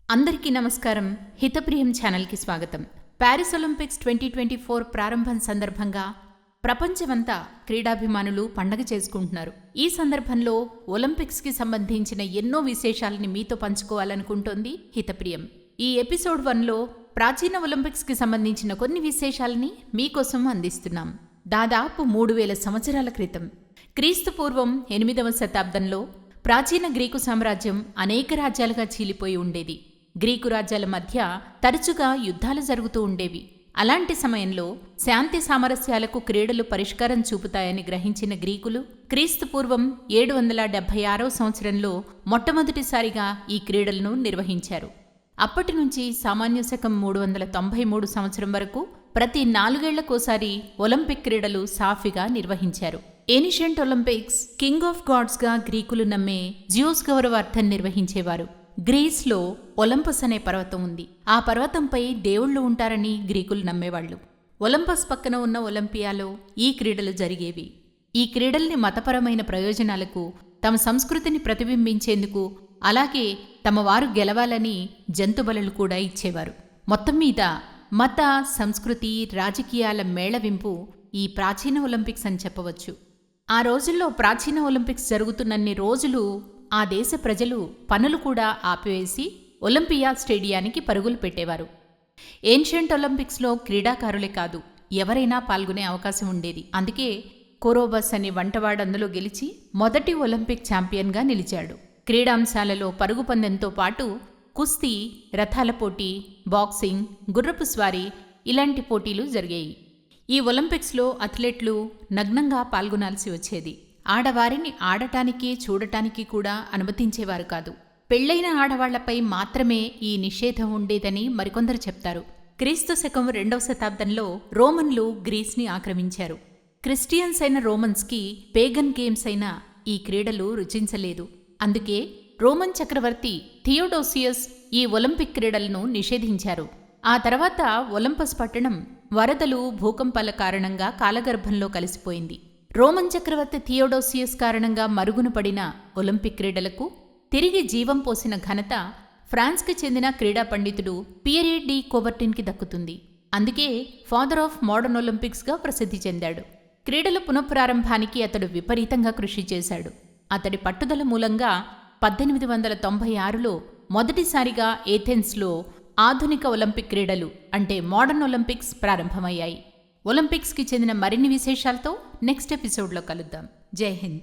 అందరికీ నమస్కారం. హితప్రియం ఛానల్కి స్వాగతం. ప్యారిస్ ఒలింపిక్స్ 2024 ప్రారంభం సందర్భంగా ప్రపంచమంతా క్రీడాభిమానులు పండగ చేసుకుంటున్నారు. ఈ సందర్భంలో ఒలింపిక్స్కి సంబంధించిన ఎన్నో విశేషాలని మీతో పంచుకోవాలనుకుంటోంది హితప్రియం. ఈ ఎపిసోడ్ 1లో ప్రాచీన ఒలింపిక్స్కి సంబంధించిన కొన్ని విశేషాలని మీకోసం అందిస్తున్నాం. దాదాపు 3000 సంవత్సరాల క్రితం క్రీస్తు పూర్వం 8వ శతాబ్దంలో ప్రాచీన గ్రీకు సామ్రాజ్యం అనేక రాజ్యాలుగా చీలిపోయి ఉండేది. గ్రీకు రాజ్యాల మధ్య తరచుగా యుద్ధాలు జరుగుతూ ఉండేవి. అలాంటి సమయంలో శాంతి సామరస్యాలకు క్రీడలు పరిష్కారం చూపుతాయని గ్రహించిన గ్రీకులు క్రీస్తు పూర్వం 776వ సంవత్సరంలో మొట్టమొదటిసారిగా ఈ క్రీడలను నిర్వహించారు. అప్పటి నుంచి సామాన్య శకం 393 సంవత్సరం వరకు ప్రతి 4 ఏళ్లకోసారి ఒలింపిక్ క్రీడలు సాఫీగా నిర్వహించారు. ఏన్షియంట్ ఒలింపిక్స్ కింగ్ ఆఫ్ గాడ్స్గా గ్రీకులు నమ్మే జియోస్ గౌరవార్థం నిర్వహించేవారు. గ్రీస్లో ఒలింపస్ అనే పర్వతం ఉంది. ఆ పర్వతంపై దేవుళ్లు ఉంటారని గ్రీకులు నమ్మేవాళ్లు. ఒలింపస్ పక్కన ఉన్న ఒలింపియాలో ఈ క్రీడలు జరిగేవి. ఈ క్రీడల్ని మతపరమైన ప్రయోజనాలకు, తమ సంస్కృతిని ప్రతిబింబించేందుకు, అలాగే తమ వారు గెలవాలని జంతుబలులు కూడా ఇచ్చేవారు. మొత్తం మీద మత, సంస్కృతి, రాజకీయాల మేళవింపు ఈ ప్రాచీన ఒలింపిక్స్ అని చెప్పవచ్చు. ఆ రోజుల్లో ప్రాచీన ఒలింపిక్స్ జరుగుతున్నన్ని రోజులు ఆ దేశ ప్రజలు పనులు కూడా ఆపివేసి ఒలింపియా స్టేడియానికి పరుగులు పెట్టేవారు. ఏన్షియంట్ ఒలింపిక్స్లో క్రీడాకారులే కాదు, ఎవరైనా పాల్గొనే అవకాశం ఉండేది. అందుకే కొరోబస్ అనే వంటవాడు అందులో గెలిచి మొదటి ఒలింపిక్ ఛాంపియన్గా నిలిచాడు. క్రీడాంశాలలో పరుగు పందెంతో పాటు కుస్తీ, రథాల పోటీ, బాక్సింగ్, గుర్రపు స్వారీ ఇలాంటి పోటీలు జరిగాయి. ఈ ఒలింపిక్స్లో అథ్లెట్లు నగ్నంగా పాల్గొనాల్సి వచ్చేది. ఆడవారిని ఆడటానికి, చూడటానికి కూడా అనుమతించేవారు కాదు. పెళ్లైన ఆడవాళ్లపై మాత్రమే ఈ నిషేధం ఉండేదని మరికొందరు చెప్తారు. క్రీస్తు శకం 2వ శతాబ్దంలో రోమన్లు గ్రీస్ని ఆక్రమించారు. క్రిస్టియన్స్ అయిన రోమన్స్కి పేగన్ గేమ్స్ అయిన ఈ క్రీడలు రుచించలేదు. అందుకే రోమన్ చక్రవర్తి థియోడోసియస్ ఈ ఒలింపిక్ క్రీడలను నిషేధించారు. ఆ తర్వాత ఒలింపస్ పట్టణం వరదలు, భూకంపాల కారణంగా కాలగర్భంలో కలిసిపోయింది. రోమన్ చక్రవర్తి థియోడోసియస్ కారణంగా మరుగున పడిన ఒలింపిక్ క్రీడలకు తిరిగి జీవం పోసిన ఘనత ఫ్రాన్స్కి చెందిన క్రీడా పండితుడు పియరే డి కోబర్టిన్కి దక్కుతుంది. అందుకే ఫాదర్ ఆఫ్ మోడర్న్ ఒలింపిక్స్గా ప్రసిద్ధి చెందాడు. క్రీడల పునఃప్రారంభానికి అతడు విపరీతంగా కృషి చేశాడు. అతడి పట్టుదల మూలంగా 1896లో మొదటిసారిగా ఏథెన్స్లో ఆధునిక ఒలింపిక్ క్రీడలు అంటే మోడర్న్ ఒలింపిక్స్ ప్రారంభమయ్యాయి. ఒలింపిక్స్కి చెందిన మరిన్ని విశేషాలతో నెక్స్ట్ ఎపిసోడ్లో కలుద్దాం. జై హింద్.